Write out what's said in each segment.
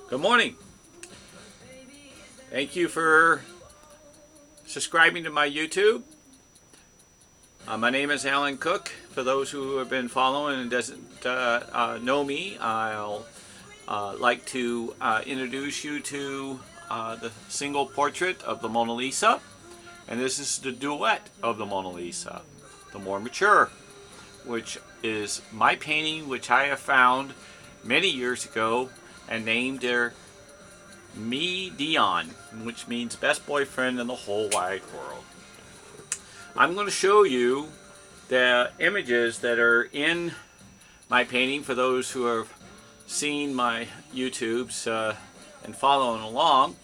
Good morning. Thank you for subscribing to my YouTube. My name is Alan Cook. For those who have been following and doesn't know me, I'll like to introduce you to the single portrait of the Mona Lisa. And this is the duet of the Mona Lisa, the more mature, which is my painting, which I have found many years ago and named her Me DION, which means best boyfriend in the whole wide world. I'm going to show you the images that are in my painting for those who have seen my YouTubes and following along.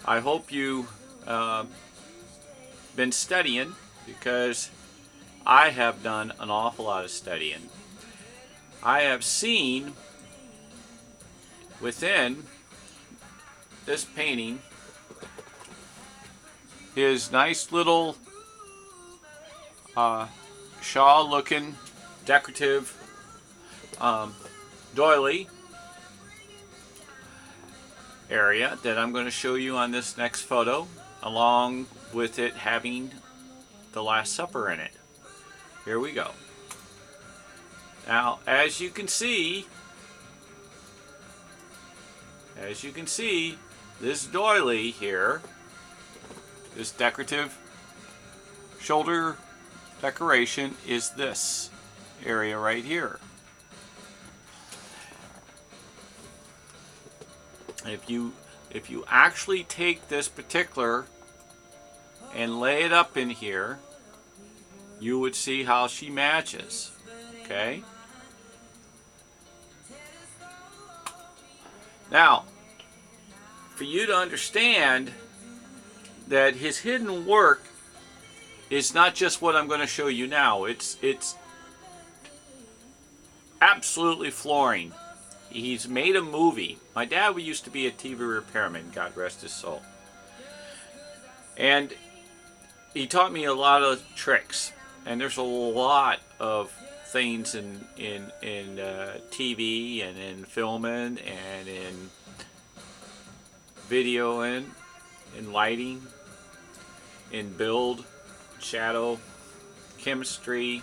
I hope you been studying, because I have done an awful lot of studying. I have seen within this painting his nice little shawl looking decorative doily area that I'm going to show you on this next photo, along with it having the Last Supper in it. Here we go. Now, as you can see, this doily here, this decorative shoulder decoration, is this area right here. If you actually take this particular and lay it up in here, you would see how she matches. Okay? Now, for you to understand that his hidden work is not just what I'm going to show you now. It's absolutely flooring. He's made a movie. My dad used to be a TV repairman, God rest his soul. And he taught me a lot of tricks. And there's a lot of things in TV and in filming and in videoing, in lighting, in build, shadow, chemistry,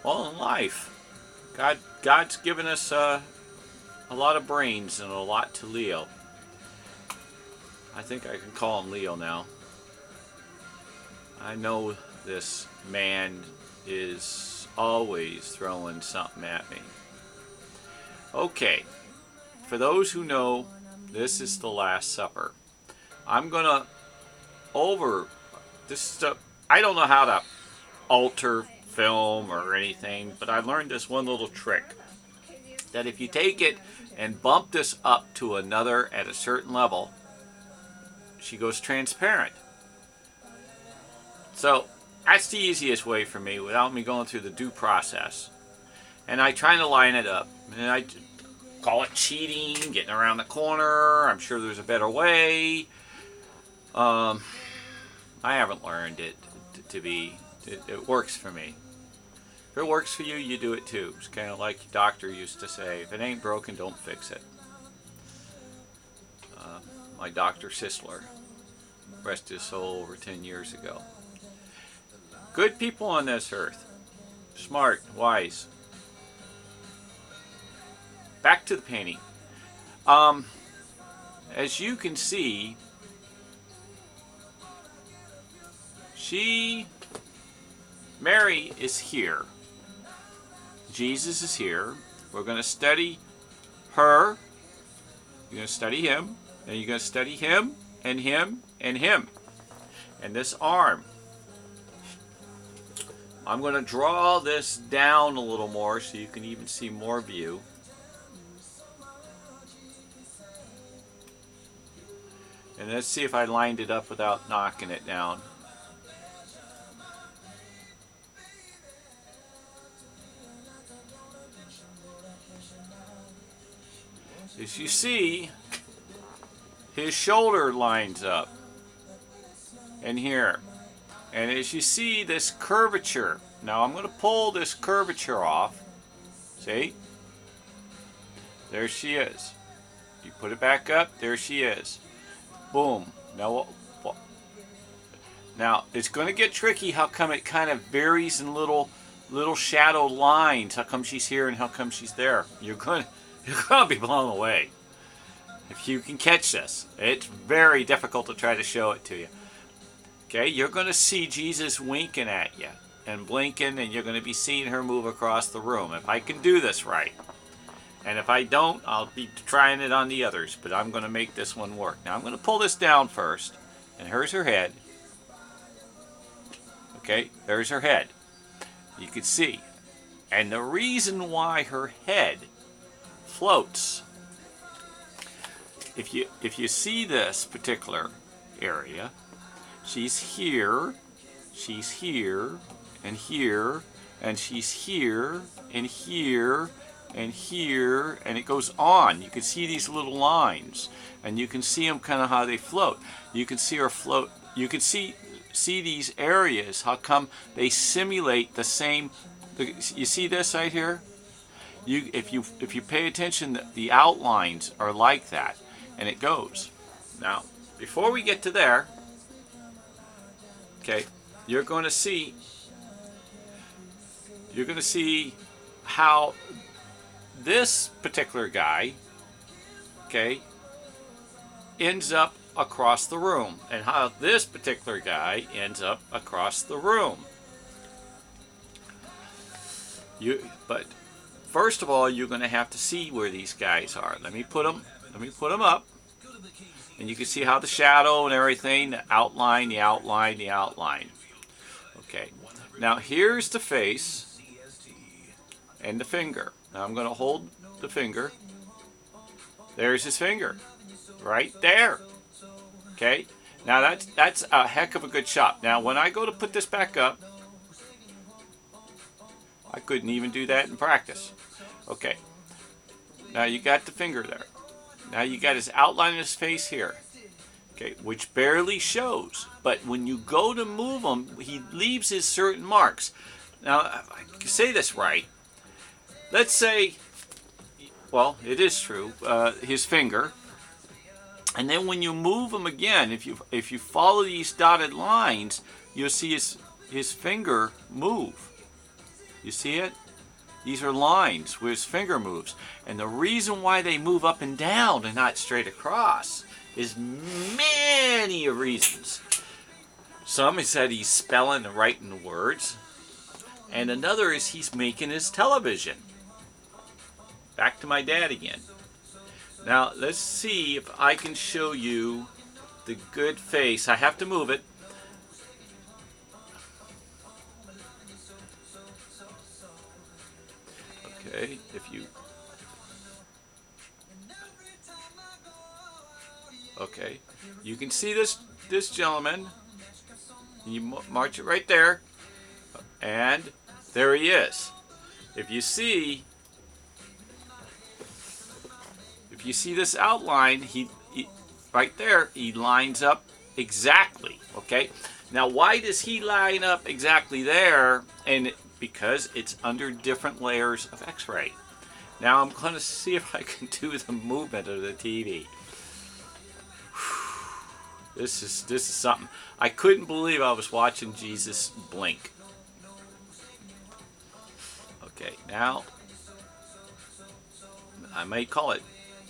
all in life. God's given us a lot of brains and a lot to Leo. I think I can call him Leo now. I know this man is always throwing something at me. Okay, for those who know, this is the Last Supper. I'm gonna I don't know how to alter film or anything, but I learned this one little trick, that if you take it and bump this up to another at a certain level, she goes transparent. So that's the easiest way for me without me going through the due process. And I try to line it up. And I call it cheating, getting around the corner. I'm sure there's a better way. I haven't learned it to be, it works for me. If it works for you, you do it too. It's kind of like your doctor used to say, if it ain't broken, don't fix it. My Dr. Sisler, rest his soul, over 10 years ago. Good people on this earth. Smart, wise. Back to the painting. As you can see, Mary is here. Jesus is here. We're going to study her. You're going to study him. And you're going to study him, and him, and him. And this arm. I'm going to draw this down a little more so you can even see more view. And let's see if I lined it up without knocking it down. As you see, his shoulder lines up. And here. And as you see, this curvature. Now I'm going to pull this curvature off. See? There she is. You put it back up. There she is. Boom. Now it's going to get tricky. How come it kind of varies in little shadow lines? How come she's here and how come she's there? You're going to be blown away if you can catch this. It's very difficult to try to show it to you. Okay, you're going to see Jesus winking at you and blinking, and you're going to be seeing her move across the room. If I can do this right. And if I don't, I'll be trying it on the others, but I'm going to make this one work. Now I'm going to pull this down first, and here's her head. Okay, there's her head. You can see. And the reason why her head floats, if you see this particular area, she's here, and here, and she's here, and here, and here, and it goes on. You can see these little lines, and you can see them kind of how they float. You can see her float. You can see these areas, how come they simulate the same. You see this right here? If you pay attention, the outlines are like that, and it goes. Now, before we get to there, okay, you're going to see how this particular guy, okay, ends up across the room, and how this particular guy ends up across the room. But first of all, you're going to have to see where these guys are. Let me put them up, and you can see how the shadow and everything, the outline. Okay. Now here's the face and the finger. Now I'm going to hold the finger. There's his finger, right there. Okay. Now that's a heck of a good shot. Now when I go to put this back up, I couldn't even do that in practice. Okay. Now you got the finger there. Now you got his outline of his face here. Okay, which barely shows. But when you go to move him, he leaves his certain marks. Now, if I can say this right, let's say, well, it is true, his finger. And then when you move him again, if you follow these dotted lines, you'll see his finger move. You see it? These are lines where his finger moves. And the reason why they move up and down and not straight across is many reasons. Some said he's spelling and writing the words. And another is he's making his television. Back to my dad again. Now let's see if I can show you the good face. I have to move it. Okay, okay, you can see this gentleman. You march it right there, and there he is. If you see this outline, he right there, he lines up exactly. Okay, now why does he line up exactly there? And because it's under different layers of X-ray. Now I'm going to see if I can do the movement of the TV. This is something. I couldn't believe I was watching Jesus blink. Okay, now I may call it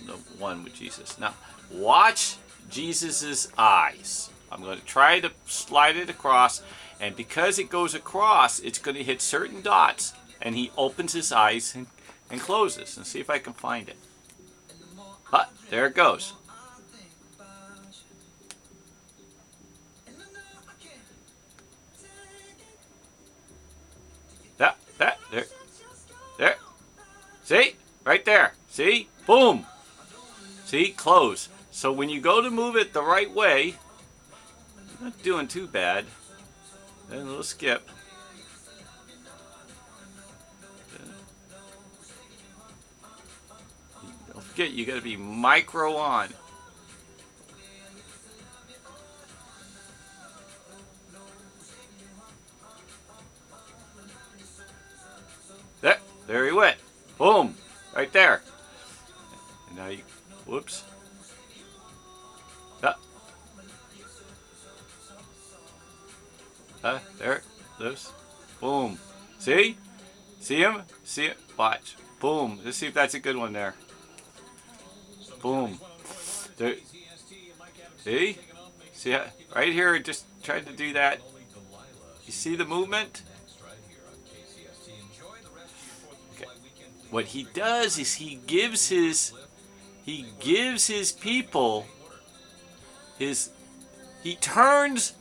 the one with Jesus. Now watch Jesus's eyes. I'm going to try to slide it across, and because it goes across, it's going to hit certain dots, and he opens his eyes and closes. And see if I can find it. There it goes. There. See? Right there. See? Boom. See? Close. So when you go to move it the right way, you're not doing too bad. Then a little skip. Don't forget, you got to be micro on. There he went. Boom. Right there. See? See him? See it? Watch. Boom. Let's see if that's a good one there. Boom. There. See? See? Right here, just tried to do that. You see the movement? Okay. What he does is he gives his people he turns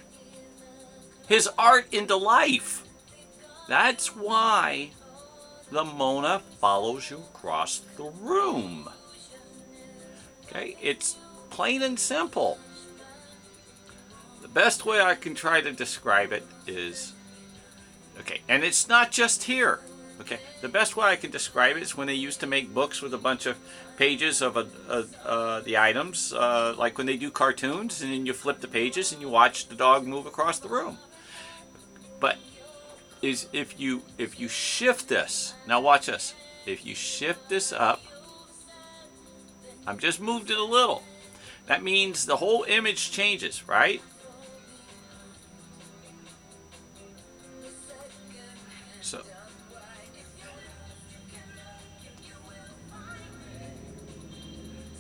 his art into life. That's why the Mona follows you across the room. Okay, it's plain and simple. The best way I can try to describe it is, okay, and it's not just here. Okay, the best way I can describe it is when they used to make books with a bunch of pages of the items, like when they do cartoons, and then you flip the pages and you watch the dog move across the room. But is if you shift this, now watch this. If you shift this up, I've just moved it a little. That means the whole image changes, right? So.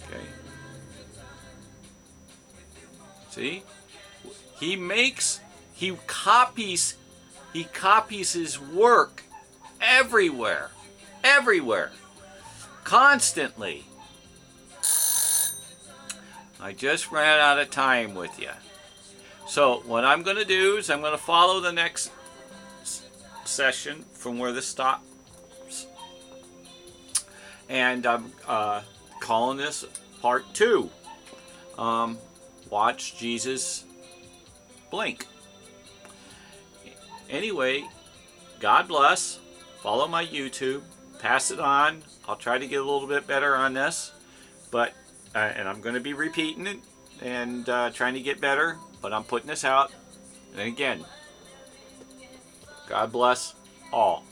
Okay. See? He copies his work everywhere. Everywhere. Constantly. I just ran out of time with you. So what I'm going to do is I'm going to follow the next session from where this stops. And I'm calling this part 2. Watch Jesus blink. Anyway, God bless. Follow my YouTube. Pass it on. I'll try to get a little bit better on this. But, and I'm going to be repeating it and trying to get better. But I'm putting this out. And again, God bless all.